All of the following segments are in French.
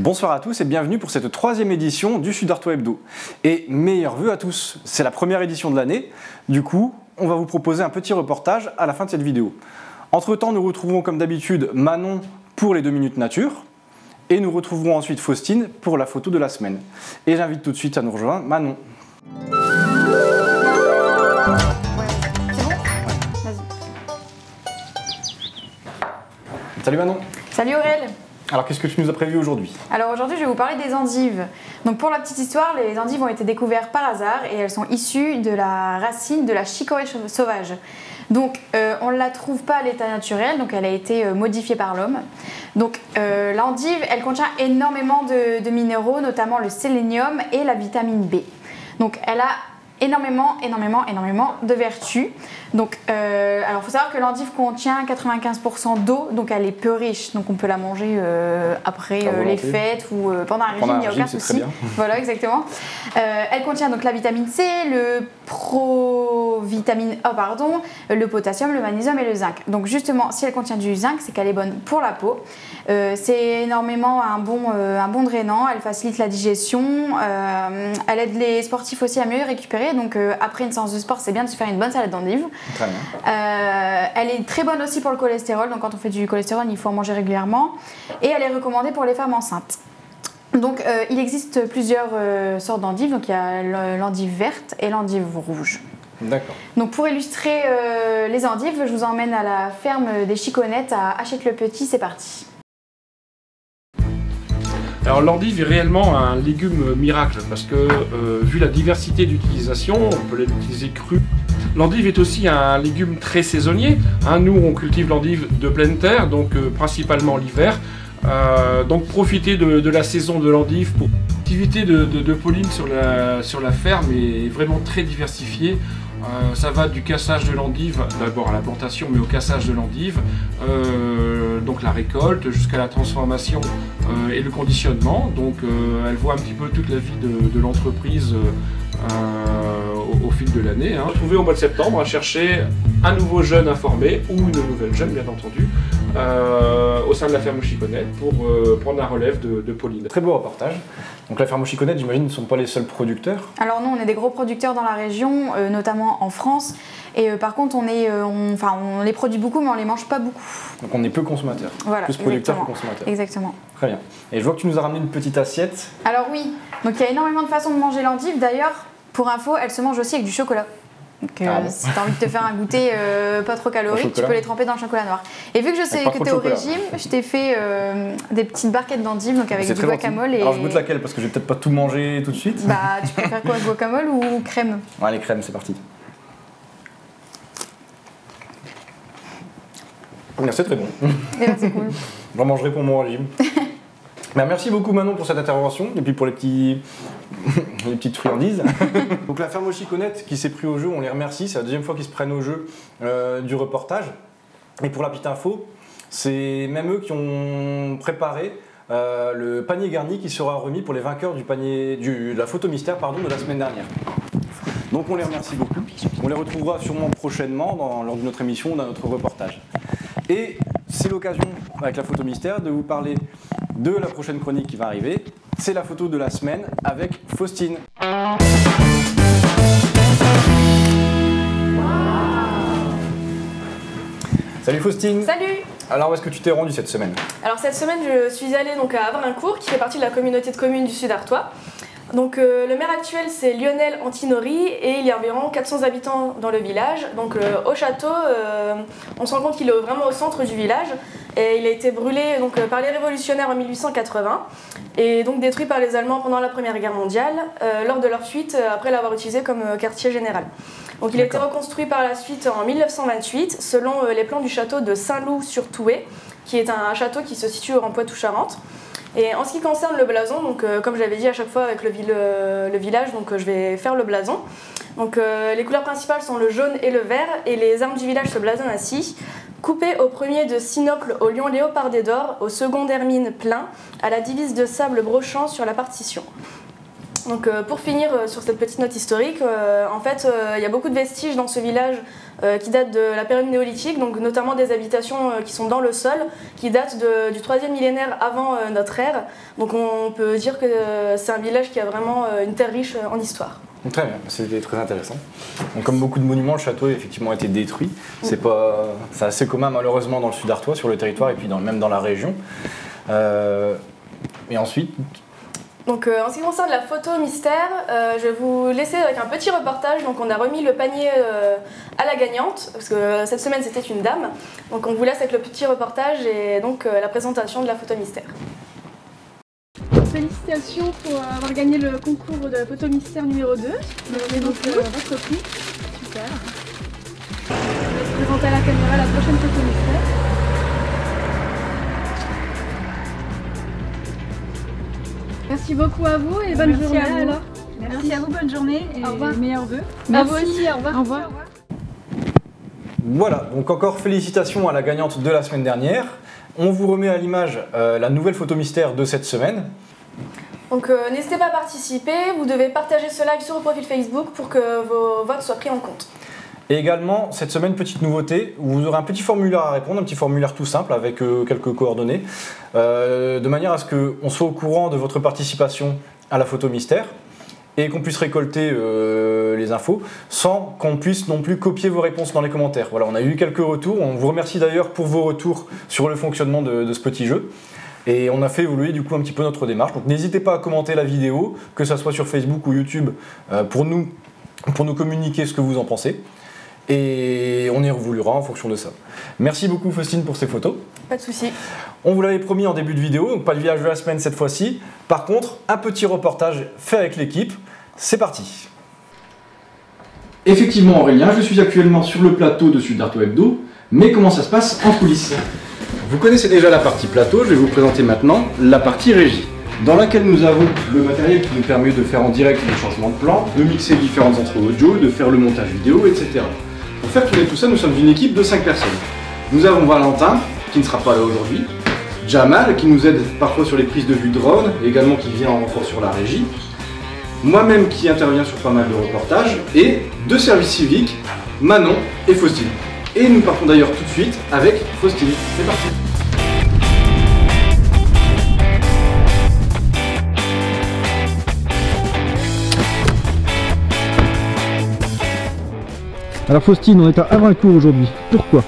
Bonsoir à tous et bienvenue pour cette troisième édition du Sud-Artois Hebdo. Et meilleurs vœux à tous, c'est la première édition de l'année, du coup on va vous proposer un petit reportage à la fin de cette vidéo. Entre temps nous retrouvons comme d'habitude Manon pour les 2 minutes nature et nous retrouverons ensuite Faustine pour la photo de la semaine. Et j'invite tout de suite à nous rejoindre Manon. Salut Manon. Salut Aurel. Alors qu'est-ce que tu nous as prévu aujourd'hui? Alors aujourd'hui je vais vous parler des endives. Donc pour la petite histoire, les endives ont été découvertes par hasard et elles sont issues de la racine de la chicorée sauvage. Donc on ne la trouve pas à l'état naturel, donc elle a été modifiée par l'homme. Donc l'endive, elle contient énormément de minéraux, notamment le sélénium et la vitamine B. Donc elle a énormément de vertus. Donc, alors il faut savoir que l'endive contient 95% d'eau, donc elle est peu riche, donc on peut la manger après les fêtes ou pendant un régime, il n'y a aucun souci. Voilà, exactement. Elle contient donc la vitamine C, le provitamine A, pardon, le potassium, le magnésium et le zinc. Donc justement, si elle contient du zinc, c'est qu'elle est bonne pour la peau. C'est énormément un bon drainant, elle facilite la digestion, elle aide les sportifs aussi à mieux récupérer. Donc après une séance de sport, c'est bien de se faire une bonne salade d'endives. Très bien. Elle est très bonne aussi pour le cholestérol, donc quand on fait du cholestérol, il faut en manger régulièrement. Et elle est recommandée pour les femmes enceintes. Donc il existe plusieurs sortes d'endives, donc il y a l'endive verte et l'endive rouge. D'accord. Donc pour illustrer les endives, je vous emmène à la ferme des Chiconettes à Hachette-le-Petit, c'est parti. Alors l'endive est réellement un légume miracle parce que vu la diversité d'utilisation, on peut l'utiliser crue. L'endive est aussi un légume très saisonnier. Nous on cultive l'endive de pleine terre, donc principalement l'hiver. Donc profitez de la saison de l'endive. L'activité de Pauline sur la ferme est vraiment très diversifiée. Ça va du cassage de l'endive, d'abord à la plantation, mais au cassage de l'endive, donc la récolte, jusqu'à la transformation et le conditionnement. Donc elle voit un petit peu toute la vie de l'entreprise au fil de l'année. Retrouvez au mois de septembre à chercher un nouveau jeune informé, ou une nouvelle jeune bien entendu, au sein de la ferme Chiconette pour prendre la relève de Pauline. Très beau reportage. Donc la ferme Chiconette, j'imagine, ne sont pas les seuls producteurs? Alors nous, on est des gros producteurs dans la région, notamment en France. Et par contre, on les produit beaucoup, mais on les mange pas beaucoup. Donc on est peu consommateurs. Voilà, plus producteurs que consommateurs. Exactement. Très bien. Et je vois que tu nous as ramené une petite assiette. Alors oui, donc il y a énormément de façons de manger l'endive. D'ailleurs, pour info, elle se mange aussi avec du chocolat. Donc si tu as envie de te faire un goûter pas trop calorique, tu peux les tremper dans le chocolat noir. Et vu que je sais que tu es au régime, je t'ai fait des petites barquettes d'endive, donc avec du guacamole. Alors je goûte laquelle? Parce que je vais peut-être pas tout manger tout de suite. Bah tu préfères quoi, guacamole ou crème? Ouais, les crèmes, c'est parti. C'est très bon. Et ben c'est cool. J'en mangerai pour mon régime. Merci beaucoup Manon pour cette intervention et puis pour les petites friandises. Donc la ferme Chiconette qui s'est pris au jeu, on les remercie, c'est la deuxième fois qu'ils se prennent au jeu du reportage. Et pour la petite info, c'est même eux qui ont préparé le panier garni qui sera remis pour les vainqueurs de la photo mystère de la semaine dernière. Donc on les remercie beaucoup. On les retrouvera sûrement prochainement lors de notre émission, dans notre reportage. Et c'est l'occasion, avec la photo mystère, de vous parler de la prochaine chronique qui va arriver. C'est la photo de la semaine avec Faustine. Salut Faustine. Salut. Alors où est-ce que tu t'es rendue cette semaine? Alors cette semaine je suis allée donc à Avrincourt qui fait partie de la communauté de communes du Sud-Artois. Donc le maire actuel c'est Lionel Antinori et il y a environ 400 habitants dans le village. Donc au château, on se rend compte qu'il est vraiment au centre du village et il a été brûlé donc, par les révolutionnaires en 1880 et donc détruit par les Allemands pendant la Première Guerre mondiale lors de leur fuite après l'avoir utilisé comme quartier général. Donc il a été reconstruit par la suite en 1928 selon les plans du château de Saint-Loup-sur-Thouet qui est un château qui se situe en Poitou-Charentes. Et en ce qui concerne le blason, donc, comme j'avais dit à chaque fois avec le village, donc, je vais faire le blason. Donc, les couleurs principales sont le jaune et le vert, et les armes du village se blasonnent ainsi. Coupé au premier de sinople au lion léopardé d'or, au second d'hermine plein, à la divise de sable brochant sur la partition. Donc pour finir sur cette petite note historique, en fait il y a beaucoup de vestiges dans ce village qui datent de la période néolithique, donc notamment des habitations qui sont dans le sol, qui datent du 3e millénaire avant notre ère. Donc on peut dire que c'est un village qui a vraiment une terre riche en histoire. Très bien, c'était très intéressant. Donc, comme beaucoup de monuments, le château a effectivement été détruit. C'est assez commun malheureusement dans le sud artois, sur le territoire et puis même dans la région. Et ensuite... Donc en ce qui concerne la photo mystère, je vais vous laisser avec un petit reportage. Donc on a remis le panier à la gagnante, parce que cette semaine c'était une dame. Donc on vous laisse avec le petit reportage et donc la présentation de la photo mystère. Félicitations pour avoir gagné le concours de la photo mystère numéro 2. Vous avez donc votre prix. Super. Je vais te présenter à la caméra la prochaine photo mystère. Merci beaucoup à vous et bonne journée alors. Merci à vous, bonne journée et au revoir. Meilleurs vœux. À vous aussi, au revoir. Au revoir. Voilà, donc encore félicitations à la gagnante de la semaine dernière. On vous remet à l'image la nouvelle photo mystère de cette semaine. Donc n'hésitez pas à participer, vous devez partager ce live sur vos profils Facebook pour que vos votes soient pris en compte. Et également, cette semaine, petite nouveauté, vous aurez un petit formulaire à répondre, un petit formulaire tout simple avec quelques coordonnées, de manière à ce qu'on soit au courant de votre participation à la photo mystère et qu'on puisse récolter les infos sans qu'on puisse non plus copier vos réponses dans les commentaires. Voilà, on a eu quelques retours, on vous remercie d'ailleurs pour vos retours sur le fonctionnement de ce petit jeu. Et on a fait évoluer du coup un petit peu notre démarche. Donc n'hésitez pas à commenter la vidéo, que ce soit sur Facebook ou YouTube, pour nous communiquer ce que vous en pensez. Et on y revoulura en fonction de ça. Merci beaucoup Faustine pour ces photos. Pas de souci. On vous l'avait promis en début de vidéo, donc pas de village de la semaine cette fois-ci. Par contre, un petit reportage fait avec l'équipe. C'est parti. Effectivement Aurélien, je suis actuellement sur le plateau de Sud Artois Hebdo, mais comment ça se passe en coulisses? Vous connaissez déjà la partie plateau, je vais vous présenter maintenant la partie régie, dans laquelle nous avons le matériel qui nous permet de faire en direct les changements de plan, de mixer différentes entrées audio, de faire le montage vidéo, etc. Pour faire tourner tout ça, nous sommes une équipe de 5 personnes. Nous avons Valentin, qui ne sera pas là aujourd'hui, Jamal, qui nous aide parfois sur les prises de vue drone, et également qui vient en renfort sur la régie, moi-même qui interviens sur pas mal de reportages, et 2 services civiques, Manon et Faustine. Et nous partons d'ailleurs tout de suite avec Faustine. C'est parti. Alors Faustine, on est à Havrincourt aujourd'hui. Pourquoi?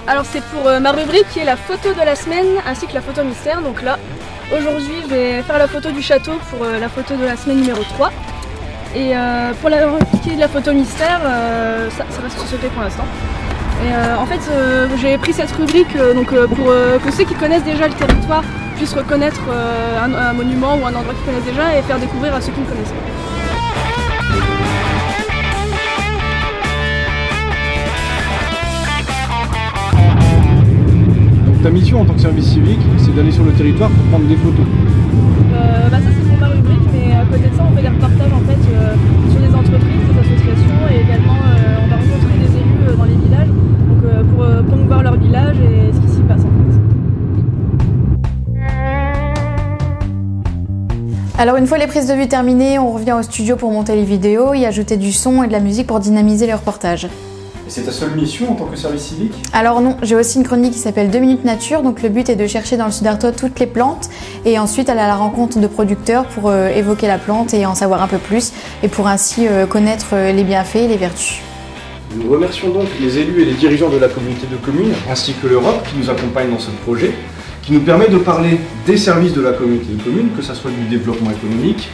Alors c'est pour ma rubrique qui est la photo de la semaine ainsi que la photo mystère. Donc là, aujourd'hui je vais faire la photo du château pour la photo de la semaine numéro 3. Et pour la rubrique de la photo mystère, ça reste secret pour l'instant. Et en fait, j'ai pris cette rubrique pour que ceux qui connaissent déjà le territoire puissent reconnaître un monument ou un endroit qu'ils connaissent déjà et faire découvrir à ceux qui ne connaissent pas. Ta mission en tant que service civique, c'est d'aller sur le territoire pour prendre des photos. Ça c'est pour ma rubrique, mais à côté de ça on fait des reportages en fait sur des entreprises, des associations et également on va rencontrer des élus dans les villages pour promouvoir leur village et ce qui s'y passe en fait. Alors une fois les prises de vue terminées, on revient au studio pour monter les vidéos, y ajouter du son et de la musique pour dynamiser les reportages. C'est ta seule mission en tant que service civique? Alors non, j'ai aussi une chronique qui s'appelle 2 minutes nature, donc le but est de chercher dans le Sud Artois toutes les plantes et ensuite aller à la rencontre de producteurs pour évoquer la plante et en savoir un peu plus et pour ainsi connaître les bienfaits et les vertus. Nous remercions donc les élus et les dirigeants de la communauté de communes ainsi que l'Europe qui nous accompagne dans ce projet, qui nous permet de parler des services de la communauté de communes, que ce soit du développement économique,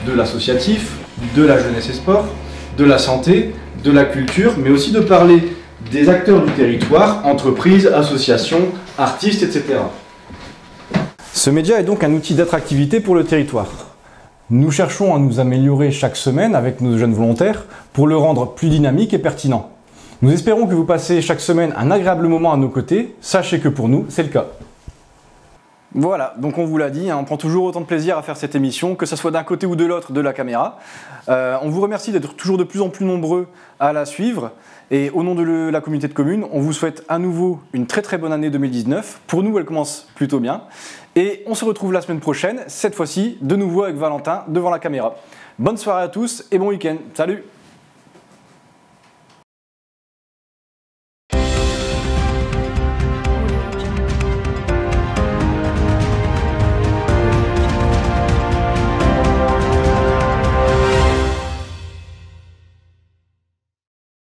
de l'associatif, de la jeunesse et sport, de la santé, de la culture, mais aussi de parler des acteurs du territoire, entreprises, associations, artistes, etc. Ce média est donc un outil d'attractivité pour le territoire. Nous cherchons à nous améliorer chaque semaine avec nos jeunes volontaires pour le rendre plus dynamique et pertinent. Nous espérons que vous passez chaque semaine un agréable moment à nos côtés. Sachez que pour nous, c'est le cas. Voilà, donc on vous l'a dit, on prend toujours autant de plaisir à faire cette émission, que ce soit d'un côté ou de l'autre de la caméra. On vous remercie d'être toujours de plus en plus nombreux à la suivre. Et au nom de la communauté de communes, on vous souhaite à nouveau une très très bonne année 2019. Pour nous, elle commence plutôt bien. Et on se retrouve la semaine prochaine, cette fois-ci, de nouveau avec Valentin devant la caméra. Bonne soirée à tous et bon week-end. Salut!